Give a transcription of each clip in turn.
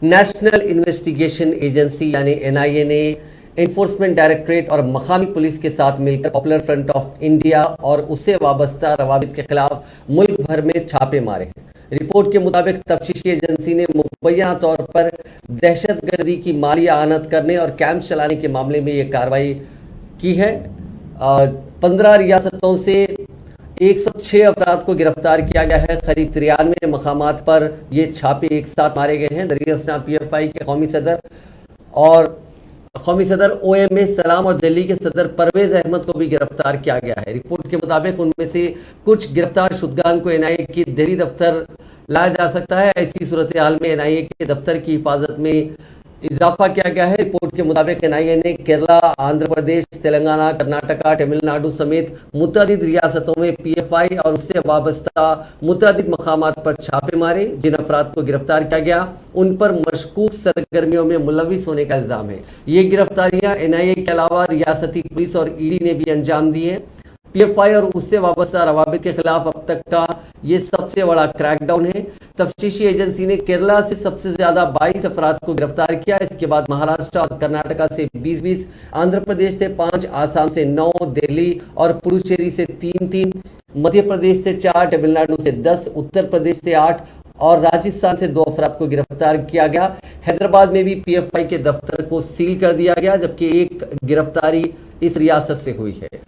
National investigation agency यानी NIA ने enforcement directorate और मकामी पुलिस के साथ मिलकर पॉपुलर फ्रंट ऑफ इंडिया और उससे वाबस्ता रवाबित के खिलाफ मुल्क भर में छापे मारे हैं। रिपोर्ट के मुताबिक तफ्तीशी एजेंसी ने मुबैना तौर पर दहशतगर्दी की माली आनत करने और कैंप चलाने के मामले में ये कार्रवाई की है। 15 रियासतों से 106 अफराद को गिरफ्तार किया गया है। करीब 93 मकामात पर ये छापे एक साथ मारे गए हैं। दरियासना PFI के कौमी सदर OMA सलाम और दिल्ली के सदर परवेज अहमद को भी गिरफ्तार किया गया है। रिपोर्ट के मुताबिक उनमें से कुछ गिरफ्तार शुदगान को NIA की दिल्ली दफ्तर लाया जा सकता है। ऐसी सूरत हाल में NIA के दफ्तर की हिफाजत में इजाफा किया गया है। रिपोर्ट के मुताबिक NIA ने केरला, आंध्र प्रदेश, तेलंगाना, कर्नाटका, तमिलनाडु समेत मुतअद्दिद रियासतों में PFI और उससे वाबस्ता मुतअद्दिद मकामात पर छापे मारे। जिन अफराद को गिरफ्तार किया गया उन पर मशकूक सरगर्मियों में मुलविस होने का इल्जाम है। ये गिरफ्तारियां NIA के अलावा रियासती पुलिस और ED ने भी अंजाम दी है। PFI और उससे वाबस्ता रवाबित के खिलाफ अब तक का ये सबसे बड़ा क्रैकडाउन है। तफ्तीशी एजेंसी ने केरला से सबसे ज्यादा 22 अफराद को गिरफ्तार किया। इसके बाद महाराष्ट्र और कर्नाटका से 20-20, आंध्र प्रदेश से 5, आसाम से 9, दिल्ली और पुडुचेरी से 3-3, मध्य प्रदेश से 4, तमिलनाडु से 10, उत्तर प्रदेश से 8 और राजस्थान से 2 अफराद को गिरफ्तार किया गया। हैदराबाद में भी PFI के दफ्तर को सील कर दिया गया, जबकि एक गिरफ्तारी इस रियासत से हुई है।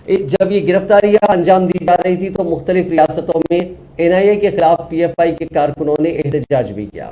जब ये गिरफ्तारियां अंजाम दी जा रही थी तो मुख्तलिफ रियासतों में NIA के खिलाफ PFI के कारकुनों ने एहतजाज भी किया।